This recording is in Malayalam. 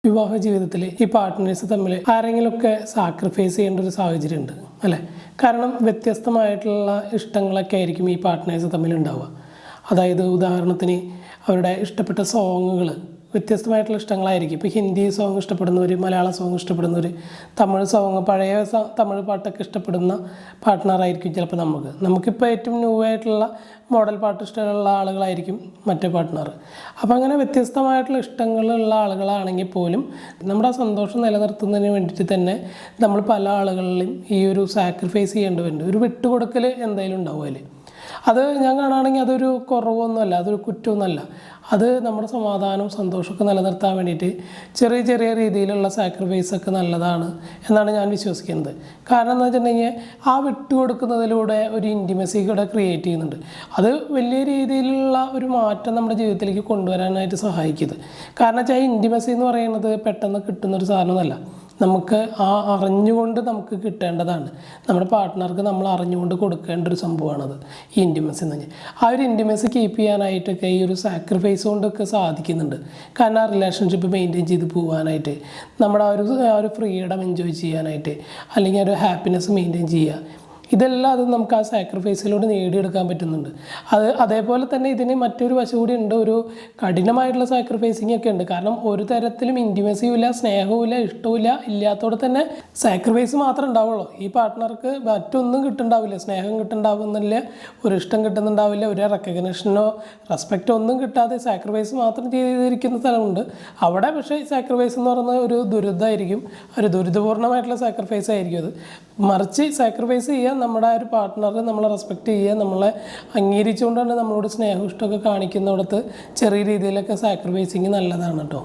വിവാഹ ജീവിതത്തിൽ ഈ പാർട്ട്നേഴ്സ് തമ്മിൽ ആരെങ്കിലുമൊക്കെ സാക്രിഫൈസ് ചെയ്യേണ്ട ഒരു സാഹചര്യം ഉണ്ട് അല്ലേ? കാരണം വ്യത്യസ്തമായിട്ടുള്ള ഇഷ്ടങ്ങളൊക്കെ ആയിരിക്കും ഈ പാർട്ട്നേഴ്സ് തമ്മിൽ ഉണ്ടാവുക. അതായത് ഉദാഹരണത്തിന് അവരുടെ ഇഷ്ടപ്പെട്ട സോങ്ങുകൾ വ്യത്യസ്തമായിട്ടുള്ള ഇഷ്ടങ്ങളായിരിക്കും. ഇപ്പോൾ ഹിന്ദി സോങ് ഇഷ്ടപ്പെടുന്നവർ, മലയാള സോങ് ഇഷ്ടപ്പെടുന്നവർ, തമിഴ് സോങ് പഴയ തമിഴ് പാട്ടൊക്കെ ഇഷ്ടപ്പെടുന്ന പാർട്ട്ണറായിരിക്കും ചിലപ്പോൾ നമുക്കിപ്പോൾ ഏറ്റവും ന്യൂ ആയിട്ടുള്ള മോഡൽ പാട്ട് ഇഷ്ടമുള്ള ആളുകളായിരിക്കും മറ്റേ പാർട്ട്ണർ. അപ്പോൾ അങ്ങനെ വ്യത്യസ്തമായിട്ടുള്ള ഇഷ്ടങ്ങളുള്ള ആളുകളാണെങ്കിൽ പോലും നമ്മുടെ ആ സന്തോഷം നിലനിർത്തുന്നതിന് വേണ്ടിയിട്ട് തന്നെ നമ്മൾ പല ആളുകളിലും ഈ ഒരു സാക്രിഫൈസ് ചെയ്യേണ്ടി വരുന്നുണ്ട്. ഒരു വിട്ടുകൊടുക്കൽ എന്തായാലും ഉണ്ടാവും അതിൽ. അത് ഞാൻ കാണുകയാണെങ്കിൽ അതൊരു കുറവൊന്നുമല്ല, അതൊരു കുറ്റമൊന്നുമല്ല. അത് നമ്മുടെ സമാധാനവും സന്തോഷമൊക്കെ നിലനിർത്താൻ വേണ്ടിയിട്ട് ചെറിയ ചെറിയ രീതിയിലുള്ള സാക്രിഫൈസൊക്കെ നല്ലതാണ് എന്നാണ് ഞാൻ വിശ്വസിക്കുന്നത്. കാരണം എന്താ വെച്ചിട്ടുണ്ടെങ്കിൽ ആ വിട്ടുകൊടുക്കുന്നതിലൂടെ ഒരു ഇൻറ്റിമസി കൂടെ ക്രിയേറ്റ് ചെയ്യുന്നുണ്ട്. അത് വലിയ രീതിയിലുള്ള ഒരു മാറ്റം നമ്മുടെ ജീവിതത്തിലേക്ക് കൊണ്ടുവരാനായിട്ട് സഹായിക്കുന്നത്. കാരണം വെച്ചാൽ ഈ ഇൻറ്റിമസി എന്ന് പറയുന്നത് പെട്ടെന്ന് കിട്ടുന്നൊരു സാധനമൊന്നുമല്ല. നമുക്ക് അറിഞ്ഞുകൊണ്ട് നമുക്ക് കിട്ടേണ്ടതാണ്. നമ്മുടെ പാർട്ട്ണർക്ക് നമ്മൾ അറിഞ്ഞുകൊണ്ട് കൊടുക്കേണ്ട ഒരു സംഭവമാണത് ഈ ഇൻറ്റിമസി എന്ന് പറഞ്ഞാൽ. ആ ഒരു ഇൻറ്റിമസി കീപ്പ് ചെയ്യാനായിട്ടൊക്കെ ഈ ഒരു സാക്രിഫൈസ് കൊണ്ടൊക്കെ സാധിക്കുന്നുണ്ട്. കാരണം ആ റിലേഷൻഷിപ്പ് മെയിൻറ്റെയിൻ ചെയ്ത് പോകാനായിട്ട്, നമ്മുടെ ആ ഒരു ഫ്രീഡം എൻജോയ് ചെയ്യാനായിട്ട്, അല്ലെങ്കിൽ ഒരു ഹാപ്പിനെസ് മെയിൻറ്റെയിൻ ചെയ്യുക, ഇതെല്ലാം അത് നമുക്ക് ആ സാക്രിഫൈസിലൂടെ നേടിയെടുക്കാൻ പറ്റുന്നുണ്ട്. അതേപോലെ തന്നെ ഇതിന് മറ്റൊരു വശം കൂടി ഉണ്ട്. ഒരു കഠിനമായിട്ടുള്ള സാക്രിഫൈസിങ് ഒക്കെ ഉണ്ട്. കാരണം ഒരു തരത്തിലും ഇൻറ്റിമസിയും ഇല്ല, സ്നേഹവും ഇല്ല, ഇഷ്ടവും ഇല്ല, ഇല്ലാത്തതോടെ തന്നെ സാക്രിഫൈസ് മാത്രമേ ഉണ്ടാവുള്ളൂ. ഈ പാർട്ട്ണർക്ക് മറ്റൊന്നും കിട്ടുന്നുണ്ടാവില്ല. സ്നേഹം കിട്ടുന്നുണ്ടാവുന്നില്ല, ഒരു ഇഷ്ടം കിട്ടുന്നുണ്ടാവില്ല, ഒരു റെക്കഗ്നേഷനോ റെസ്പെക്റ്റോ ഒന്നും കിട്ടാതെ സാക്രിഫൈസ് മാത്രം ചെയ്തിരിക്കുന്ന സ്ഥലമുണ്ട്. അവിടെ പക്ഷേ സാക്രിഫൈസ് എന്ന് പറയുന്നത് ഒരു ദുരിതമായിരിക്കും, ഒരു ദുരിതപൂർണ്ണമായിട്ടുള്ള സാക്രിഫൈസ് ആയിരിക്കും അത്. മറിച്ച് സാക്രിഫൈസ് ചെയ്യുക, നമ്മുടെ ആ ഒരു പാർട്ട്ണറെ നമ്മളെ റെസ്പെക്റ്റ് ചെയ്യുക, നമ്മളെ അംഗീകരിച്ചുകൊണ്ടാണ് നമ്മളോട് സ്നേഹം ഇഷ്ടമൊക്കെ കാണിക്കുന്നിടത്ത് ചെറിയ രീതിയിലൊക്കെ സാക്രിഫൈസിങ് നല്ലതാണ് കേട്ടോ.